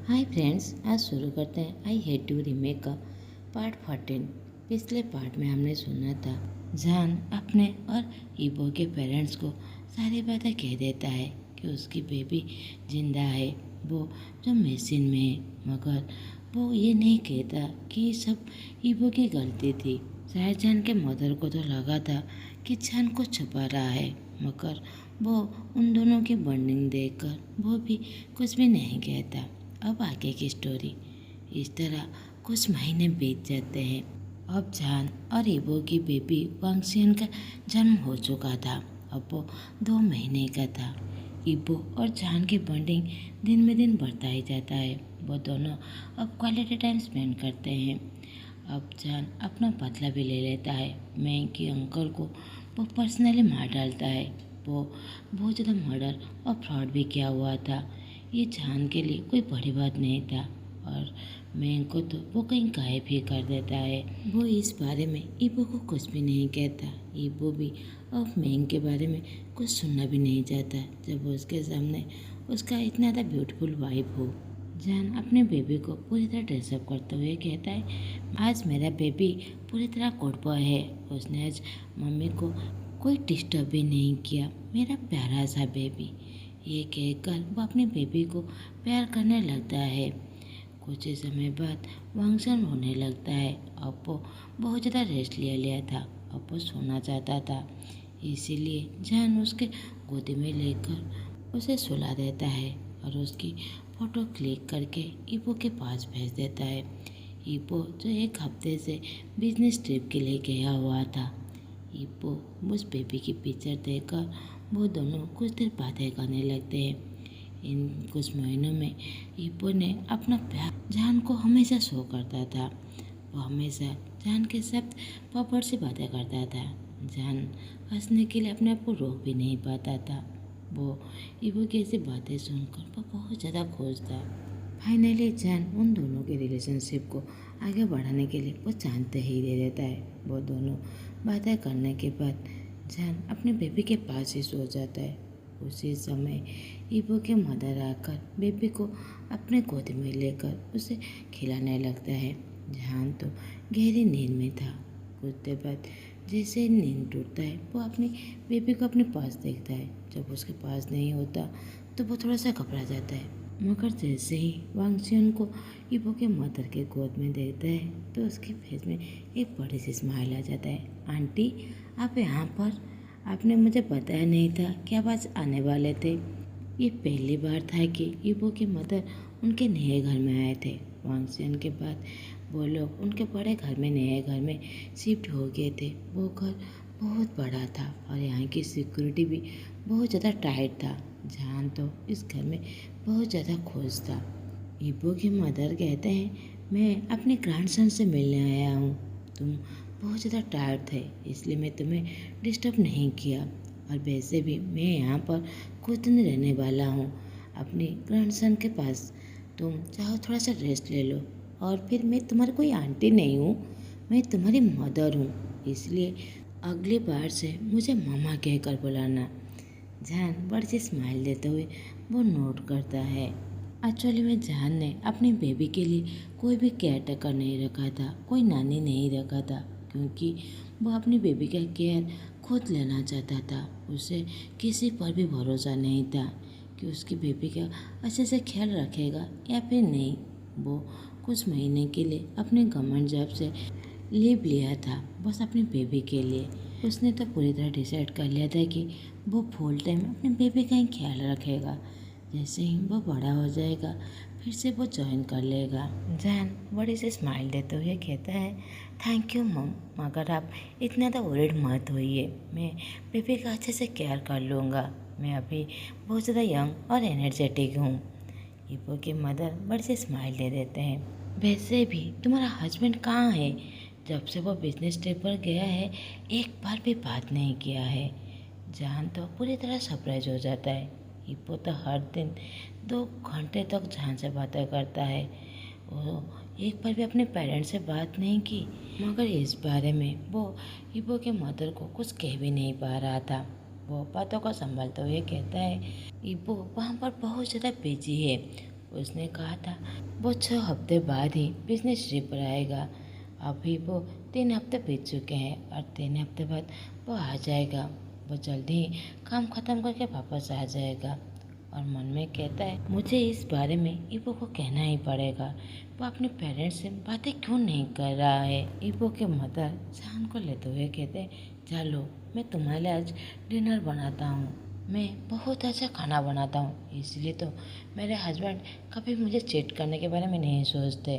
Hi friends, आज शुरू करते हैं आई हेट यू रीमेक का पार्ट 14। पिछले पार्ट में हमने सुना था जान अपने और ईबो के पेरेंट्स को सारी बातें कह देता है कि उसकी बेबी जिंदा है, वो जो मशीन में है, मगर वो ये नहीं कहता कि ये सब ईबो की गलती थी। शायद जान के मदर को तो लगा था कि जान को छुपा रहा है, मगर वो उन दोनों की बॉन्डिंग देखकर वो भी कुछ भी नहीं कहता। अब आगे की स्टोरी इस तरह कुछ महीने बीत जाते हैं। अब जान और ईबो की बेबी वांगशियन का जन्म हो चुका था। अब वो 2 महीने का था। ईबो और जान की बॉन्डिंग दिन में दिन बढ़ता ही जाता है। वो दोनों अब क्वालिटी टाइम स्पेंड करते हैं। अब जान अपना बदला भी ले लेता है। मैं के अंकल को वो पर्सनली मार डालता है। वो बहुत ज़्यादा मर्डर और फ्रॉड भी किया हुआ था। ये जान के लिए कोई बड़ी बात नहीं था और मैं को तो वो कहीं गायब ही कर देता है। वो इस बारे में ईबो को कुछ भी नहीं कहता। ईबो भी अब मैंग के बारे में कुछ सुनना भी नहीं चाहता जब वो उसके सामने उसका इतना ज़्यादा ब्यूटीफुल वाइफ हो। जान अपने बेबी को पूरी तरह ड्रेसअप करते हुए कहता है, आज मेरा बेबी पूरी तरह गुड बॉय है। उसने आज मम्मी को कोई डिस्टर्ब भी नहीं किया, मेरा प्यारा सा बेबी। ये कहकर वो अपने बेबी को प्यार करने लगता है। कुछ ही समय बाद वांगशन होने लगता है। अब वो बहुत ज़्यादा रेस्ट ले लिया था। अब वो सोना चाहता था, इसीलिए जान उसके गोदी में लेकर उसे सुला देता है और उसकी फ़ोटो क्लिक करके ईपो के पास भेज देता है। ईपो जो एक हफ्ते से बिजनेस ट्रिप के लिए गया हुआ था। ईपो उस बेबी की पिक्चर देखकर वो दोनों कुछ देर बातें करने लगते हैं। इन कुछ महीनों में ईपो ने अपना प्यार जान को हमेशा शो करता था। वो हमेशा जान के साथ पॉपर से बातें करता था। जान हंसने के लिए अपने आप को रोक भी नहीं पाता था। वो ईपो की ऐसी बातें सुनकर वो बहुत ज़्यादा खुश था। फाइनली जान उन दोनों के रिलेशनशिप को आगे बढ़ाने के लिए वो चांद ही दे देता है। वो दोनों बातें करने के बाद जान अपने बेबी के पास ही सो जाता है। उसी समय ईबो के मदर आकर बेबी को अपने गोद में लेकर उसे खिलाने लगता है। जान तो गहरी नींद में था। कुछ देर बाद जैसे ही नींद टूटता है वो अपनी बेबी को अपने पास देखता है। जब उसके पास नहीं होता तो वो थोड़ा सा घबरा जाता है, मगर जैसे ही वांगशियन को ईबो के मदर के गोद में देखता है तो उसके फेस में एक बड़ी सी स्माइल आ जाता है। आंटी, आप यहाँ पर? आपने मुझे बताया नहीं था कि आप आज आने वाले थे। ये पहली बार था कि ईबो के मदर उनके नए घर में आए थे। वांगशियन के बाद वो लोग उनके बड़े घर में नए घर में शिफ्ट हो गए थे। वो घर बहुत बड़ा था और यहाँ की सिक्योरिटी भी बहुत ज़्यादा टाइट था। जान तो इस घर में बहुत ज़्यादा खुश था। ईबो की मदर कहते हैं, मैं अपने ग्रैंडसन से मिलने आया हूँ। तुम बहुत ज़्यादा टायर्ड थे, इसलिए मैं तुम्हें डिस्टर्ब नहीं किया। और वैसे भी मैं यहाँ पर कुछ दिन रहने वाला हूँ अपने ग्रैंडसन के पास। तुम चाहो थोड़ा सा रेस्ट ले लो। और फिर मैं तुम्हारी कोई आंटी नहीं हूँ, मैं तुम्हारी मदर हूँ, इसलिए अगली बार से मुझे मामा कहकर बुलाना। जान बड़ी सी स्माइल देते हुए वो नोट करता है। एक्चुअली में जान ने अपनी बेबी के लिए कोई भी केयर टेकर नहीं रखा था, कोई नानी नहीं रखा था, क्योंकि वो अपनी बेबी का केयर खुद लेना चाहता था। उसे किसी पर भी भरोसा नहीं था कि उसकी बेबी का अच्छे से ख्याल रखेगा या फिर नहीं। वो कुछ महीने के लिए अपने गवर्नमेंट जॉब से लीव लिया था, बस अपनी बेबी के लिए। उसने तो पूरी तरह डिसाइड कर लिया था कि वो फुल टाइम अपने बेबी का ही ख्याल रखेगा। जैसे ही वो बड़ा हो जाएगा फिर से वो ज्वाइन कर लेगा। जान बड़ी से स्माइल देते हुए कहता है, थैंक यू मम, मगर आप इतना तो वरीड मत होइए, मैं बेबी का अच्छे से केयर कर लूँगा। मैं अभी बहुत ज़्यादा यंग और एनर्जेटिक हूँ। ईबो की मदर बड़ी से स्माइल दे देते हैं। वैसे भी तुम्हारा हस्बैंड कहाँ है? जब से वो बिजनेस ट्रिप पर गया है एक बार भी बात नहीं किया है। जान तो पूरी तरह सरप्राइज हो जाता है। ईपो तो हर दिन 2 घंटे तक जान से बातें करता है। वो एक बार भी अपने पेरेंट्स से बात नहीं की, मगर इस बारे में वो ईपो के मदर को कुछ कह भी नहीं पा रहा था। वो बातों को संभालते हुए कहता है, ईपो वहाँ पर बहुत ज़्यादा बिजी है, उसने कहा था वो 6 हफ्ते बाद ही बिजनेस ट्रिप पर आएगा। अभी वो 3 हफ्ते बीत चुके हैं और 3 हफ्ते बाद वो आ जाएगा। वो जल्दी ही काम ख़त्म करके वापस आ जाएगा। और मन में कहता है मुझे इस बारे में ईबो को कहना ही पड़ेगा। वो अपने पेरेंट्स से बातें क्यों नहीं कर रहा है। ईबो के मदर जान को लेते हुए कहते हैं चलो मैं तुम्हारे लिए आज डिनर बनाता हूँ। मैं बहुत अच्छा खाना बनाता हूँ, इसलिए तो मेरे हस्बैंड कभी मुझे चीट करने के बारे में नहीं सोचते।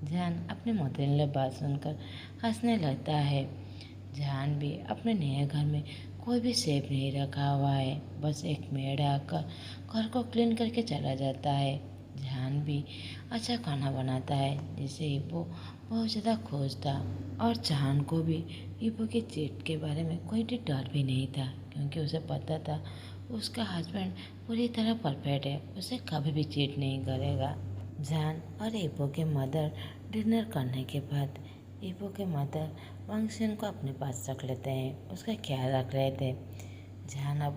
जान अपने मदर बात सुनकर हंसने लगता है। जहान भी अपने नए घर में कोई भी सेफ नहीं रखा हुआ है, बस एक मेड आकर घर को क्लीन करके चला जाता है। जहान भी अच्छा खाना बनाता है जिससे ईबो बहुत ज़्यादा खुश था। और जहान को भी ईबो के चीट के बारे में कोई डर भी नहीं था, क्योंकि उसे पता था उसका हस्बैंड पूरी तरह परफेक्ट है, उसे कभी भी चीट नहीं करेगा। जहान और ईबो के मदर डिनर करने के बाद ईबो के मदर वांगशन को अपने पास रख लेते हैं, उसका ख्याल रख रहे थे। जहान अब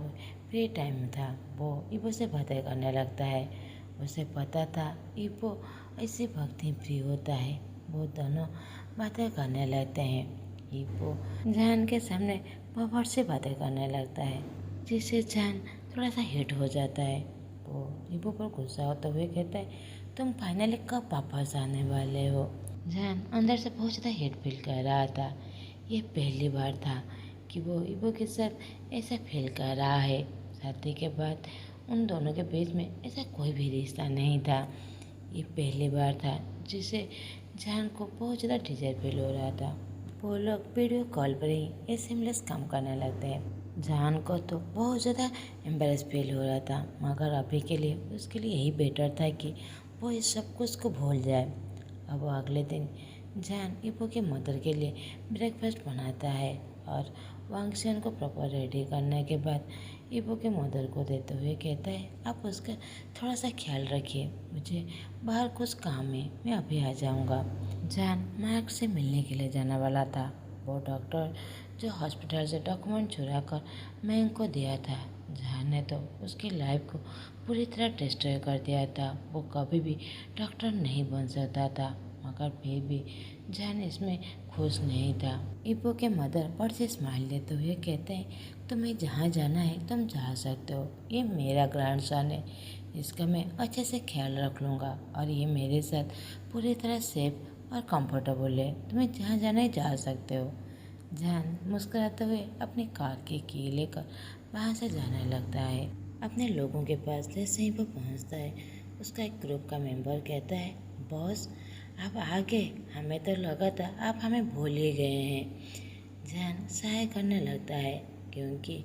फ्री टाइम में था, वो ईबो से बातें करने लगता है। उसे पता था ईबो इसी वक्त ही फ्री होता है। वो दोनों बातें करने लगते हैं। ईबो जहान के सामने पॉपट से बातें करने लगता है, जिससे जहान थोड़ा सा हिट हो जाता है। वो ईबो पर गुस्सा होते हुए कहता है तुम फाइनली कब वापस आने वाले हो। जहान अंदर से बहुत ज़्यादा हेट फील कर रहा था। ये पहली बार था कि वो ईबो के साथ ऐसा फील कर रहा है। शादी के बाद उन दोनों के बीच में ऐसा कोई भी रिश्ता नहीं था। ये पहली बार था जिसे जहान को बहुत ज़्यादा डिजायर फील हो रहा था। वो लोग वीडियो कॉल पर ही एसएमएस काम करने लगते हैं। जहान को तो बहुत ज़्यादा एम्बेरस फील हो रहा था, मगर अभी के लिए उसके लिए यही बेटर था कि वो इस सब कुछ को भूल जाए। अब वो अगले दिन जहान ईबो के मदर के लिए ब्रेकफास्ट बनाता है और वांगशन को प्रॉपर रेडी करने के बाद ईबो के मदर को देते हुए कहता है आप उसका थोड़ा सा ख्याल रखिए, मुझे बाहर कुछ काम है, मैं अभी आ जाऊंगा। जहान मार्क से मिलने के लिए जाने वाला था। वो डॉक्टर जो हॉस्पिटल से डॉक्यूमेंट चुरा कर मैंग को दिया था, जहान ने तो उसकी लाइफ को पूरी तरह डिस्ट्रॉय कर दिया था। वो कभी भी डॉक्टर नहीं बन सकता था, मगर फिर भी जहान इसमें खुश नहीं था। ईबो के मदर बड़ से स्माइल देते हुए कहते हैं तुम्हें जहाँ जाना है तुम जा सकते हो, ये मेरा ग्रैंडसन है, इसका मैं अच्छे से ख्याल रख लूँगा और ये मेरे साथ पूरी तरह सेफ और कंफर्टेबल है, तुम्हें जहाँ जाना है जा सकते हो। जहान मुस्कुराते हुए अपनी कार की की लेकर वहाँ से जाने लगता है। अपने लोगों के पास जैसे ही वो पहुँचता है, उसका एक ग्रुप का मेंबर कहता है बॉस आप आ गए, हमें तो लगा था आप हमें भूल ही गए हैं। जहान सहाय करने लगता है, क्योंकि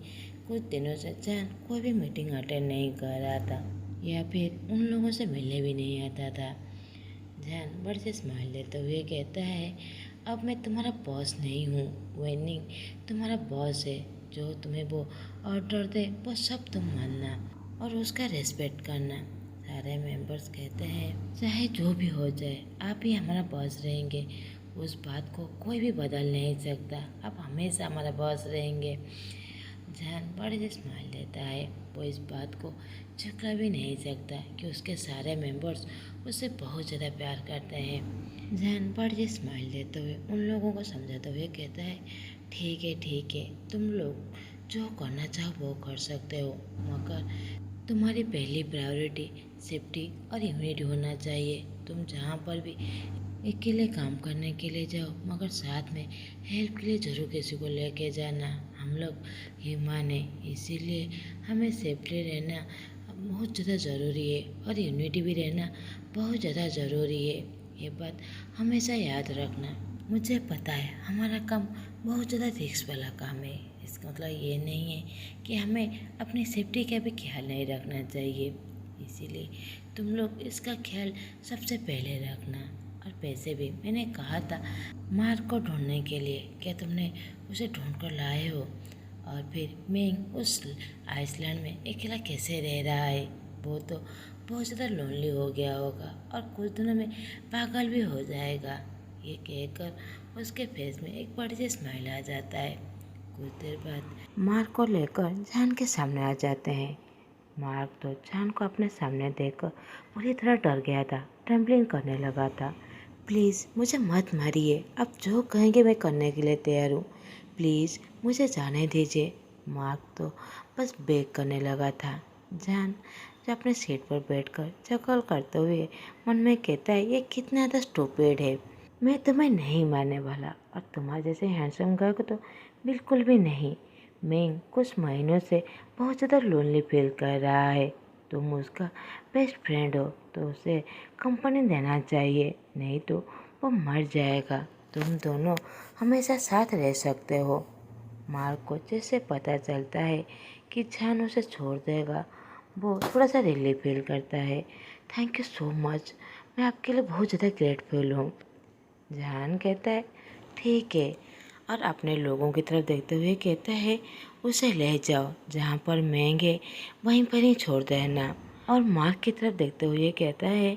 कुछ दिनों से जहान कोई भी मीटिंग अटेंड नहीं कर रहा था या फिर उन लोगों से मिलने भी नहीं आता था। जहान बड़े से स्माइल देते हुए कहता है अब मैं तुम्हारा बॉस नहीं हूँ, वेनिंग तुम्हारा बॉस है। जो तुम्हें वो ऑर्डर दे वो सब तुम मानना और उसका रेस्पेक्ट करना। सारे मेंबर्स कहते हैं चाहे जो भी हो जाए आप ही हमारा बॉस रहेंगे, उस बात को कोई भी बदल नहीं सकता, आप हमेशा हमारा बॉस रहेंगे। जहान बड़े से स्माइल देता है। वो इस बात को झुकला भी नहीं सकता कि उसके सारे मेंबर्स उससे बहुत ज़्यादा प्यार करते हैं। जहान बड़े से स्माइल देते हुए उन लोगों को समझाते हुए कहता है ठीक है तुम लोग जो करना चाहो वो कर सकते हो, मगर तुम्हारी पहली प्रायोरिटी सेफ्टी और यूनिटी होना चाहिए। तुम जहाँ पर भी अकेले काम करने के लिए जाओ, मगर साथ में हेल्प के लिए ज़रूर किसी को लेके जाना। हम लोग ह्यूमन है, इसीलिए हमें सेफ्टी रहना बहुत ज़्यादा ज़रूरी है और यूनिटी भी रहना बहुत ज़्यादा ज़रूरी है। ये बात हमेशा याद रखना। मुझे पता है हमारा काम बहुत ज़्यादा रिस्क वाला काम है, इसका मतलब ये नहीं है कि हमें अपनी सेफ्टी का भी ख्याल नहीं रखना चाहिए, इसीलिए तुम लोग इसका ख्याल सबसे पहले रखना। और पैसे भी मैंने कहा था मार्क को ढूंढने के लिए, क्या तुमने उसे ढूंढ कर लाए हो? और फिर मैं उस आइसलैंड में अकेला कैसे रह रहा है, वो तो बहुत ज़्यादा लोनली हो गया होगा और कुछ दिनों में पागल भी हो जाएगा। ये कहकर उसके फेस में एक बड़ी सी स्माइल आ जाता है। कुछ देर बाद मार्क को लेकर जहान के सामने आ जाते हैं। मार्क तो जान को अपने सामने देखकर पूरी तरह डर गया था, ट्रेम्बलिंग करने लगा था। प्लीज़ मुझे मत मारिए, आप जो कहेंगे मैं करने के लिए तैयार हूँ, प्लीज़ मुझे जाने दीजिए। मार्क तो बस बेग करने लगा था। जान जो अपने सीट पर बैठकर चकल करते हुए मन में कहता है, ये कितना ज़्यादा स्टूपिड है, मैं तुम्हें नहीं मारने वाला, और तुम्हारे जैसे हैंडसम गर्ल को तो बिल्कुल भी नहीं। मैं कुछ महीनों से बहुत ज़्यादा लोनली फील कर रहा है, तुम उसका बेस्ट फ्रेंड हो तो उसे कंपनी देना चाहिए, नहीं तो वो मर जाएगा। तुम दोनों हमेशा साथ रह सकते हो। मार्क को जैसे पता चलता है कि जान उसे छोड़ देगा, वो थोड़ा सा रिलीफ फील करता है। थैंक यू सो मच, मैं आपके लिए बहुत ज़्यादा ग्रेटफुल हूँ। जान कहता है ठीक है, और अपने लोगों की तरफ देखते हुए कहता है, उसे ले जाओ, जहाँ पर महंगे वहीं पर ही छोड़ देना। और मार्क की तरफ देखते हुए कहता है,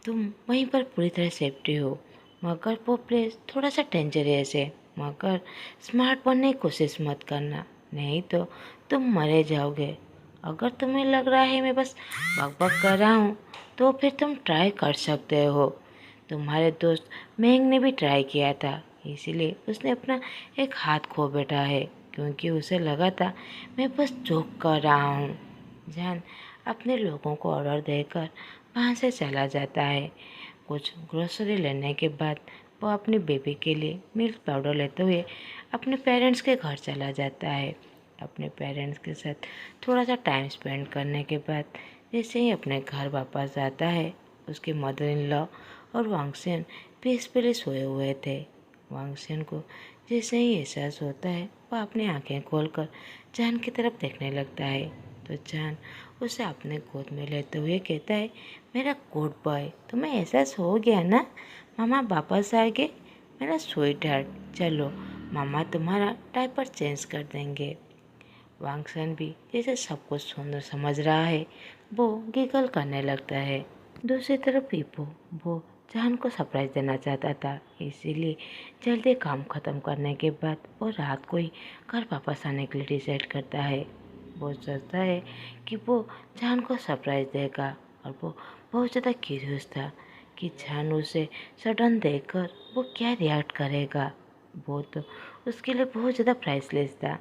तुम वहीं पर पूरी तरह सेफ्टी हो, मगर वो प्लेस थोड़ा सा डेंजरस है, मगर स्मार्ट बनने की कोशिश मत करना, नहीं तो तुम मरे जाओगे। अगर तुम्हें लग रहा है मैं बस बकबक कर रहा हूँ, तो फिर तुम ट्राई कर सकते हो। तुम्हारे दोस्त मेंग ने भी ट्राई किया था, इसीलिए उसने अपना एक हाथ खो बैठा है, क्योंकि उसे लगा था मैं बस जोक कर रहा हूँ। जान अपने लोगों को ऑर्डर देकर वहाँ से चला जाता है। कुछ ग्रोसरी लेने के बाद वो अपनी बेबी के लिए मिल्क पाउडर लेते हुए अपने पेरेंट्स के घर चला जाता है। अपने पेरेंट्स के साथ थोड़ा सा टाइम स्पेंड करने के बाद जैसे ही अपने घर वापस आता है, उसके मदर इन लॉ और वांगसेन पीसफुली सोए हुए थे। वांगसेन को जैसे ही एहसास होता है, वह अपनी आंखें खोलकर जान की तरफ देखने लगता है, तो जान उसे अपने गोद में लेते हुए कहता है, मेरा गुड बॉय, तुम्हें एहसास हो गया ना, मामा वापस आ गए, मेरा स्वीट हार्ट, चलो मामा तुम्हारा डायपर चेंज कर देंगे। वांगसन भी जैसे सब कुछ सुंदर समझ रहा है, वो गिगल करने लगता है। दूसरी तरफ पीपू, वो जान को सरप्राइज देना चाहता था, इसीलिए जल्दी काम ख़त्म करने के बाद वो रात को ही घर वापस आने के लिए डिसाइड करता है। वो सोचता है कि वो जान को सरप्राइज देगा, और वो बहुत ज़्यादा क्यूरियस था कि जान उसे सडन देखकर वो क्या रिएक्ट करेगा। वो तो उसके लिए बहुत ज़्यादा प्राइसलेस था।